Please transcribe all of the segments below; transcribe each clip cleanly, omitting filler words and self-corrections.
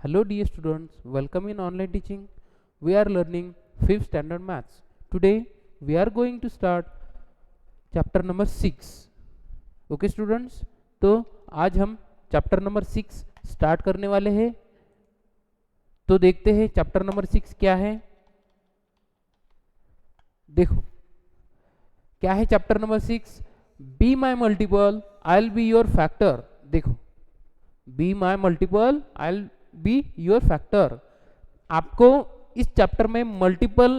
Hello dear students, welcome in online teaching. We are learning 5th standard maths. Today we are going to start chapter number 6. Okay students, तो आज हम chapter number 6 start करने वाले हैं. तो देखते हैं चैप्टर नंबर 6 क्या है. देखो क्या है chapter number 6. Be my multiple I will be your factor. देखो be my multiple I will be your factor. आपको इस चैप्टर में मल्टीपल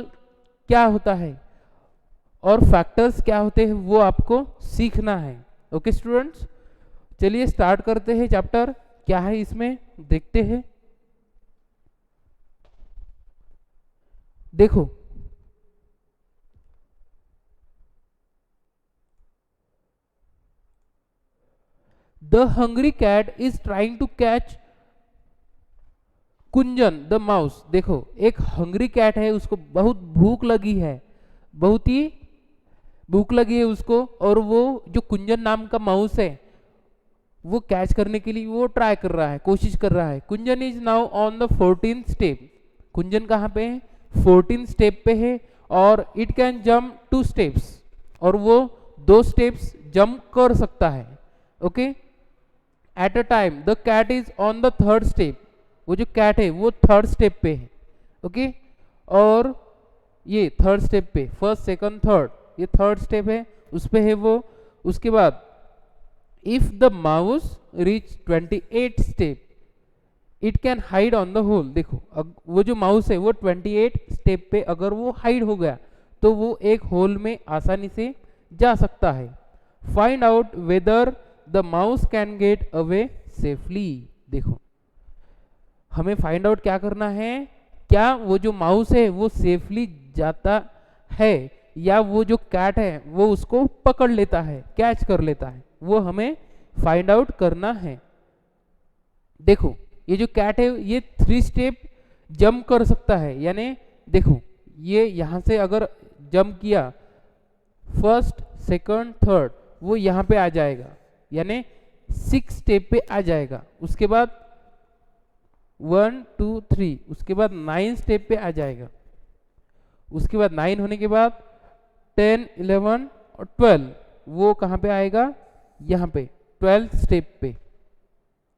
क्या होता है और फैक्टर्स क्या होते हैं वो आपको सीखना है. ओके स्टूडेंट्स, चलिए स्टार्ट करते हैं. चैप्टर क्या है इसमें देखते हैं. देखो the hungry cat is trying to catch Kunjan the mouse. देखो एक हंग्री कैट है, उसको बहुत भूख लगी है, बहुत ही भूख लगी है उसको, और वो जो कुंजन नाम का माउस है वो कैच करने के लिए वो ट्राई कर रहा है, कोशिश कर रहा है. Kunjan is now on the 14th step. Kunjan कहाँ पे है? 14 स्टेप पे है. और इट कैन जंप 2 स्टेप्स, और वो 2 स्टेप्स जंप कर सकता है. Okay, at a time the cat is on the 3rd step. वो जो कैट है वो 3rd स्टेप पे है. ओके, और ये 3rd स्टेप पे, फर्स्ट सेकंड थर्ड, ये 3rd स्टेप है, उस पे है वो. उसके बाद if the mouse reach 28 step it can hide on the hole. देखो वो जो माउस है वो 28 स्टेप पे अगर वो हाइड हो गया तो वो एक होल में आसानी से जा सकता है. Find out whether the mouse can get away safely. देखो हमें फाइंड आउट क्या करना है, क्या वो जो माउस है वो सेफली जाता है या वो जो कैट है वो उसको पकड़ लेता है, कैच कर लेता है, वो हमें फाइंड आउट करना है. देखो ये जो कैट है ये 3 स्टेप जंप कर सकता है, यानी देखो ये यहां से अगर जंप किया फर्स्ट सेकंड थर्ड, वो यहाँ पे आ जाएगा, यानी 6 स्टेप पे आ जाएगा. उसके बाद 1 2 3, उसके बाद 9 स्टेप पे आ जाएगा. उसके बाद 9 होने के बाद 10 11 और 12, वो कहाँ पे आएगा? यहाँ पे 12th स्टेप पे.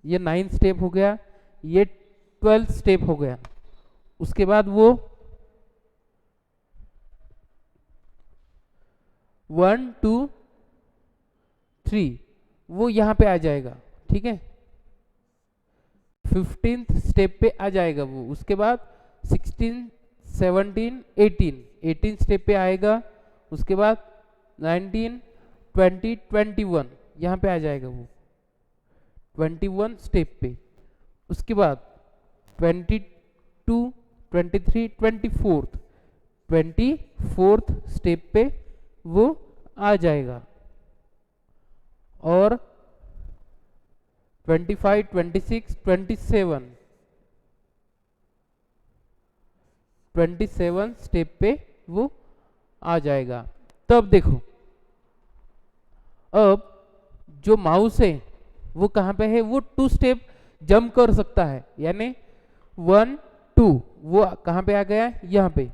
ये 9 स्टेप हो गया, ये 12th स्टेप हो गया. उसके बाद वो 1 2 3 वो यहाँ पे आ जाएगा. ठीक है, 15th स्टेप पे आ जाएगा वो. उसके बाद 16 17 18 स्टेप पे आएगा. उसके बाद 19 20 21 यहाँ पे आ जाएगा वो 21 स्टेप पे. उसके बाद 22 23 24th स्टेप पे वो आ जाएगा. और 25 26 27 स्टेप पे वो आ जाएगा. तब देखो अब जो माउस है वो कहाँ पे है? वो 2 स्टेप जंप कर सकता है, यानी 1 2 वो कहाँ पे आ गया? यहाँ पे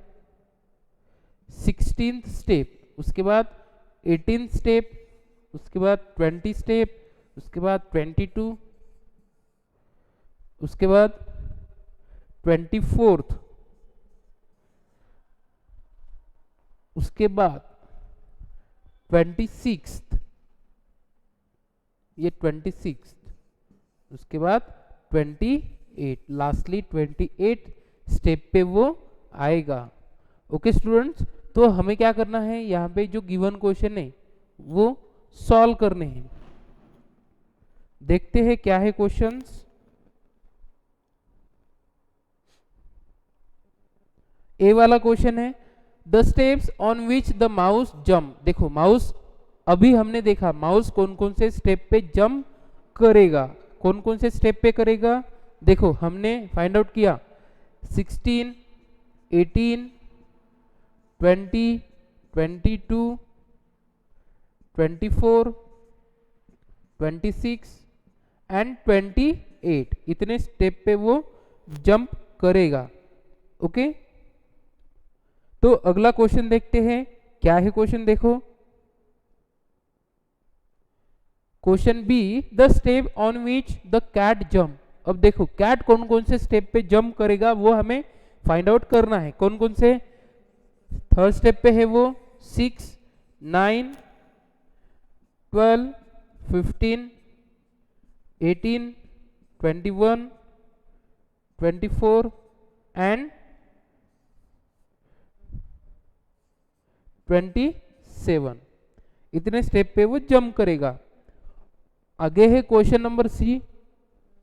16th स्टेप. उसके बाद 18th स्टेप, उसके बाद 20 स्टेप, उसके बाद 22, उसके बाद 24th, उसके बाद 26th, ये 26th, उसके बाद 28, लास्टली 28 स्टेप पे वो आएगा. ओके स्टूडेंट्स, तो हमें क्या करना है, यहाँ पे जो गिवन क्वेश्चन है वो सॉल्व करने हैं. देखते हैं क्या है क्वेश्चंस. ए वाला क्वेश्चन है the steps on which the mouse jump. देखो माउस अभी हमने देखा माउस कौन कौन से स्टेप पे जंप करेगा, कौन कौन से स्टेप पे करेगा. देखो हमने फाइंड आउट किया 16 18 20 22 24 26 एंड 28, इतने स्टेप पे वो जंप करेगा। ओके, तो अगला क्वेश्चन देखते हैं, क्या है क्वेश्चन देखो। Question B, the step on which the cat jump. अब देखो कैट कौन कौन से स्टेप पे जंप करेगा वो हमें फाइंड आउट करना है। कौन कौन से? थर्ड स्टेप पे है वो 6, 9, 12, 15, 18, 21, 24 एंड 27। इतने स्टेप पे वो जंप करेगा। आगे है question number C.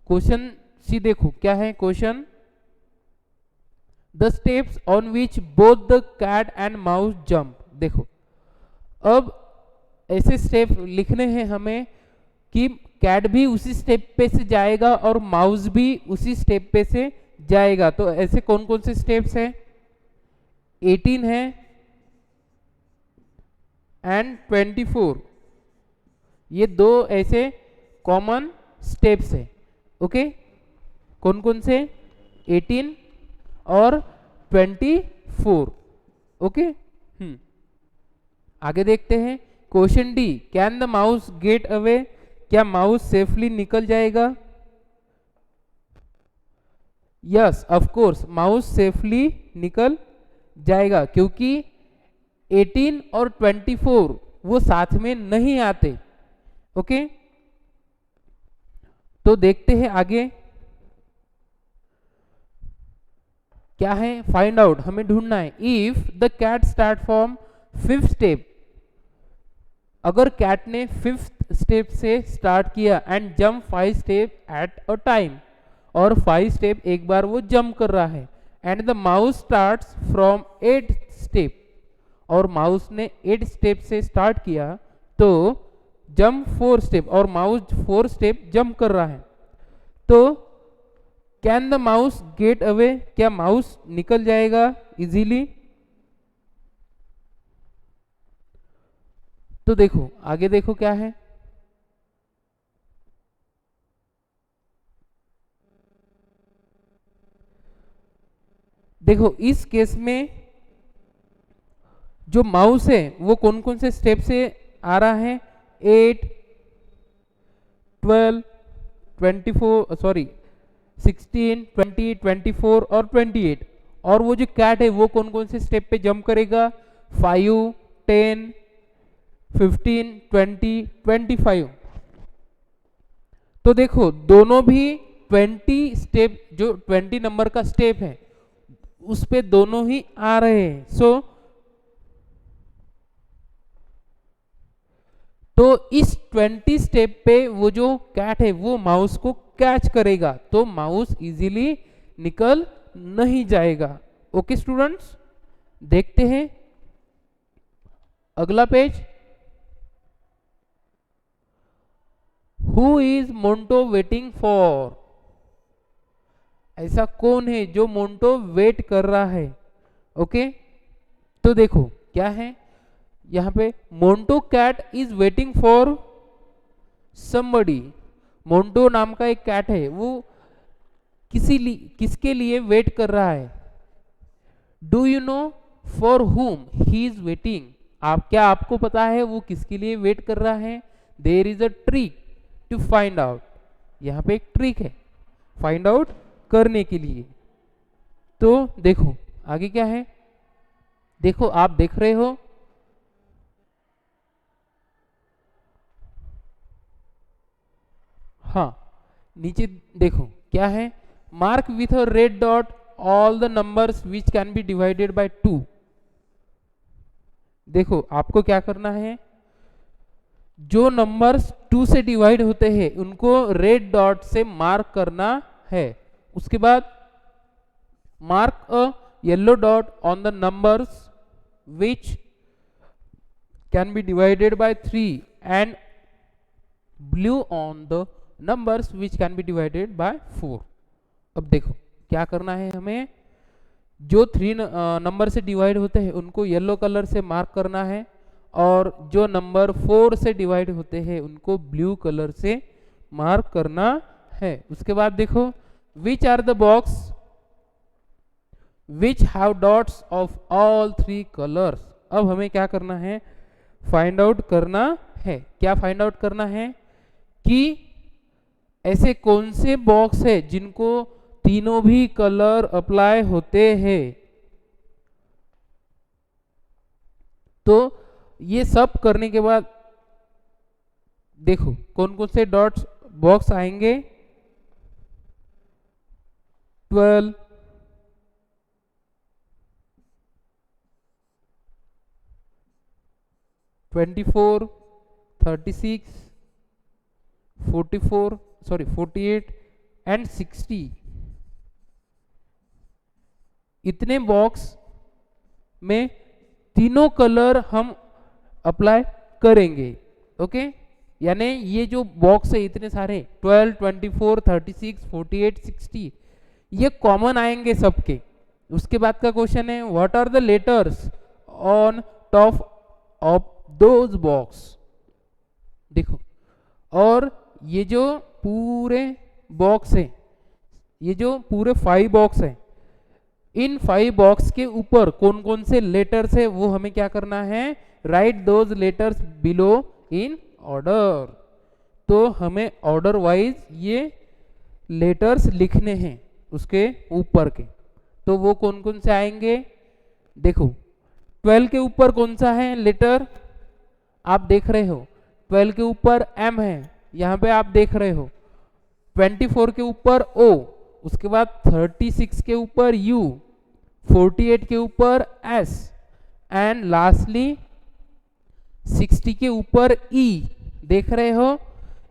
Question C देखो क्या है question, the steps on which both the cat and mouse jump. देखो अब ऐसे स्टेप लिखने हैं हमें कि कैट भी उसी स्टेप पे से जाएगा और माउस भी उसी स्टेप पे से जाएगा। तो ऐसे कौन कौन से स्टेप्स हैं? 18 है एंड 24, ये दो ऐसे कॉमन स्टेप्स है। ओके, कौन कौन से? 18 और 24। ओके, आगे देखते हैं question D, can the mouse get away. क्या माउस सेफली निकल जाएगा? Yes of course, mouse safely निकल जाएगा क्योंकि 18 और 24 वो साथ में नहीं आते। ओके, तो देखते हैं आगे क्या है, फाइंड आउट हमें ढूंढना है। If the cat start from 5th step, अगर कैट ने 5th स्टेप से स्टार्ट किया and jump 5 step at a time, और 5 स्टेप एक बार वो जंप कर रहा है, and the mouse starts from 8th step, और माउस ने 8 स्टेप से स्टार्ट किया, तो जंप 4 स्टेप, और माउस 4 स्टेप जंप कर रहा है, तो can the mouse get away. क्या माउस निकल जाएगा इजीली? तो देखो आगे देखो क्या है, देखो इस केस में जो माउस है वो कौन कौन से स्टेप से आ रहा है? 8, 12, 24, सॉरी 16, 20, 24 और 28। और वो जो कैट है वो कौन कौन से स्टेप पे जंप करेगा? 5, 10, 15, 20, 25। तो देखो दोनों भी 20 स्टेप, जो 20 नंबर का स्टेप है उस पे दोनों ही आ रहे हैं। तो इस 20 स्टेप पे वो जो कैट है वो माउस को कैच करेगा, तो माउस इजीली निकल नहीं जाएगा। ओके स्टूडेंट्स, देखते हैं अगला page. Who is Monte waiting for. ऐसा कौन है जो मोंटो वेट कर रहा है? ओके, तो देखो क्या है यहाँ पे, Monto cat is waiting for somebody. Monto नाम का एक कैट है, वो किसके लिए वेट कर रहा है? डू यू नो फॉर हुम ही इज वेटिंग। क्या आपको पता है वो किसके लिए वेट कर रहा है? There is a trick to find out. यहाँ पे एक ट्रिक है फाइंड आउट करने के लिए। तो देखो आगे क्या है, देखो आप देख रहे हो, हाँ नीचे देखो क्या है, mark with a red dot all the numbers which can be divided bye 2। देखो आपको क्या करना है, जो नंबर्स 2 से डिवाइड होते हैं उनको रेड डॉट से मार्क करना है। उसके बाद mark a yellow dot on the numbers which can be divided by 3 and blue on the numbers which can be divided bye 4। अब देखो क्या करना है, हमें जो 3 नंबर से डिवाइड होते हैं उनको येलो कलर से मार्क करना है, और जो नंबर 4 से डिवाइड होते हैं उनको ब्लू कलर से मार्क करना है। उसके बाद देखो which are the box which have dots of all three colours. अब हमें क्या करना है, फाइंड आउट करना है। क्या फाइंड आउट करना है कि ऐसे कौन से बॉक्स है जिनको तीनों भी कलर अप्लाई होते हैं। तो ये सब करने के बाद देखो कौन कौन से डॉट्स बॉक्स आएंगे, 12, 24, 36, 48 एंड 60। इतने बॉक्स में तीनों कलर हम अप्लाई करेंगे। ओके, यानी ये जो बॉक्स है इतने सारे 12, 24, 36, 48, 60 ये कॉमन आएंगे सबके। उसके बाद का क्वेश्चन है what are the letters on top of those box. देखो, और ये जो पूरे बॉक्स है, ये जो पूरे 5 बॉक्स है, इन 5 बॉक्स के ऊपर कौन कौन से लेटर्स है वो हमें क्या करना है, right those letters below in order. तो हमें ऑर्डर वाइज ये लेटर्स लिखने हैं उसके ऊपर के। तो वो कौन कौन से आएंगे, देखो 12 के ऊपर कौन सा है लेटर, आप देख रहे हो 12 के ऊपर M है, यहाँ पे आप देख रहे हो। 24 के ऊपर O, उसके बाद 36 के ऊपर U, 48 के ऊपर S एंड लास्टली 60 के ऊपर E। देख रहे हो,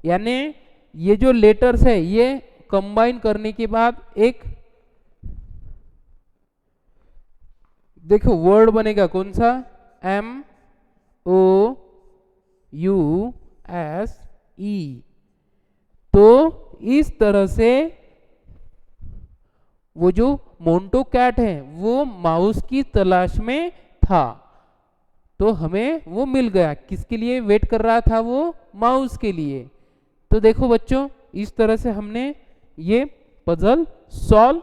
यानी ये जो लेटर्स है ये कंबाइन करने के बाद एक देखो वर्ड बनेगा कौन सा, MOUSE। तो इस तरह से वो जो मोंटो कैट है वो माउस की तलाश में था, तो हमें वो मिल गया। किसके लिए वेट कर रहा था वो, माउस के लिए। तो देखो बच्चों, इस तरह से हमने ये पजल सॉल्व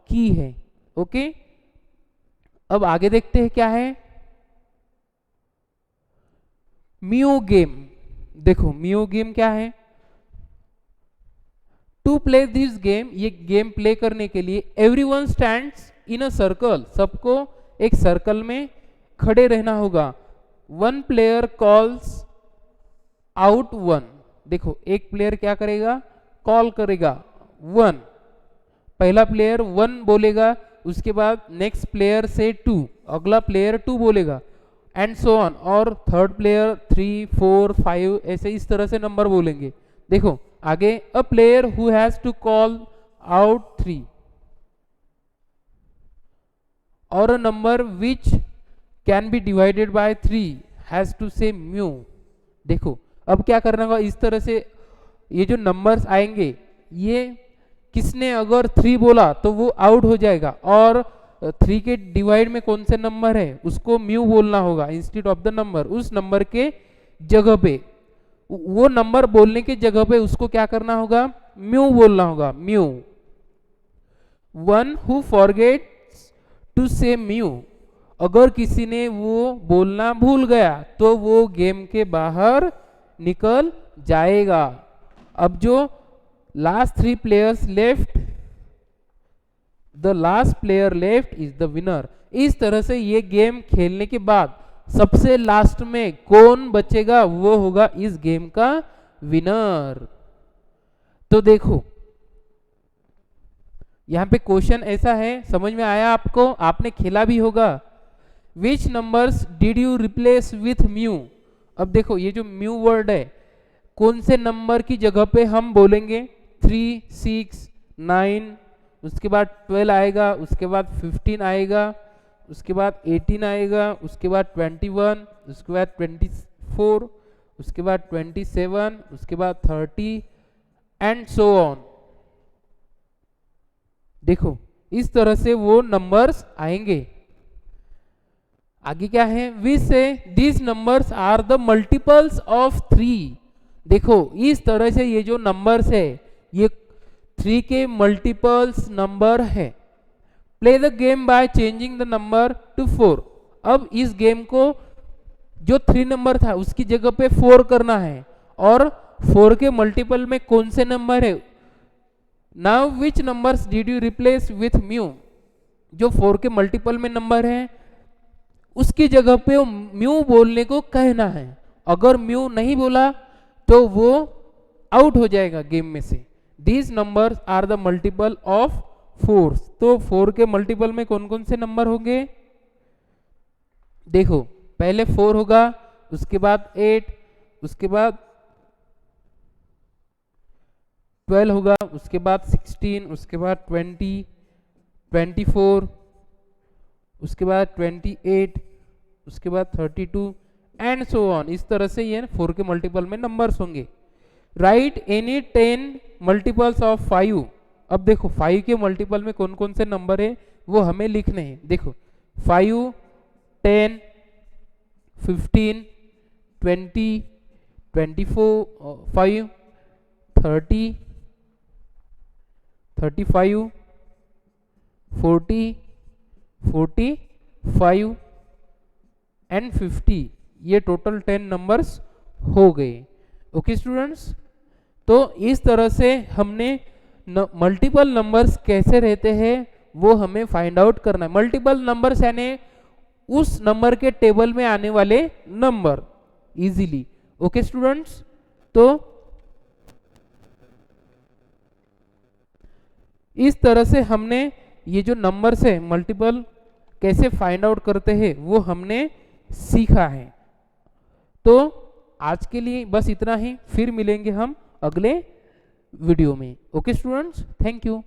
की है। ओके, अब आगे देखते हैं क्या है, म्यू गेम। देखो म्यू गेम क्या है, टू प्ले दिस गेम, ये गेम प्ले करने के लिए everyone stands in a circle, सबको एक सर्कल में खड़े रहना होगा। One player calls out one. देखो एक प्लेयर क्या करेगा, कॉल करेगा 1, पहला प्लेयर 1 बोलेगा, उसके बाद नेक्स्ट प्लेयर से 2, अगला प्लेयर 2 बोलेगा एंड सो ऑन, और थर्ड प्लेयर 3, 4, 5 ऐसे इस तरह से नंबर बोलेंगे। देखो आगे, a player who has to call out 3 और a number which can be divided by 3 has to say mew. देखो अब क्या करना होगा, इस तरह से ये जो नंबर्स आएंगे, ये किसने अगर 3 बोला तो वो आउट हो जाएगा, और 3 के डिवाइड में कौन से नंबर है उसको म्यू बोलना होगा इंस्टेड ऑफ द नंबर। उस नंबर के जगह पे, वो नंबर बोलने के जगह पे उसको क्या करना होगा, म्यू बोलना होगा, mew. One who forgets to say mew, अगर किसी ने वो बोलना भूल गया तो वो गेम के बाहर निकल जाएगा। अब जो last 3 players left, the last player left is the winner. इस तरह से ये गेम खेलने के बाद सबसे लास्ट में कौन बचेगा वो होगा इस गेम का विनर। तो देखो यहां पे क्वेश्चन ऐसा है, समझ में आया आपको, आपने खेला भी होगा। Which numbers did you replace with mu. अब देखो ये जो म्यू वर्ड है, कौन से नंबर की जगह पे हम बोलेंगे, 3, 6, 9, उसके बाद 12 आएगा, उसके बाद 15 आएगा, उसके बाद 18 आएगा, उसके बाद 21, उसके बाद 24, उसके बाद 27, उसके बाद 30 एंड सो ऑन। देखो इस तरह से वो नंबर्स आएंगे। आगे क्या है, we say these numbers are the multiples of 3। देखो इस तरह से ये जो नंबर्स है ये 3 के मल्टीपल्स नंबर है। Play the game by changing the number two 4। अब इस गेम को जो 3 नंबर था उसकी जगह पे 4 करना है, और 4 के मल्टीपल में कौन से नंबर है। Now which numbers did you replace with mu. जो 4 के मल्टीपल में नंबर है उसकी जगह पे म्यू बोलने को कहना है। अगर म्यू नहीं बोला तो वो आउट हो जाएगा गेम में से। These numbers are the multiple of 4। तो 4 के मल्टीपल में कौन कौन से नंबर होंगे, देखो पहले 4 होगा, उसके बाद 8, उसके बाद 12 होगा, उसके बाद 16, उसके बाद 20, 24, उसके बाद 28, उसके बाद 32 एंड सो ऑन। इस तरह से ये 4 के मल्टीपल में नंबर्स होंगे। Right any 10 multiples of 5। अब देखो 5 के मल्टीपल में कौन कौन से नंबर है वो हमें लिखने हैं। देखो 5, 10, 15, 20, 24, 5, 30, 35, 40, 45 एंड 50। ये टोटल 10 नंबर्स हो गए। ओके स्टूडेंट्स, तो इस तरह से हमने मल्टीपल नंबर्स कैसे रहते हैं वो हमें फाइंड आउट करना है। मल्टीपल नंबर्स यानी उस नंबर के टेबल में आने वाले नंबर इजीली। ओके स्टूडेंट्स, तो इस तरह से हमने ये जो नंबर्स है मल्टीपल कैसे फाइंड आउट करते हैं वो हमने सीखा है। तो आज के लिए बस इतना ही, फिर मिलेंगे हम अगले वीडियो में। Okay students, thank you.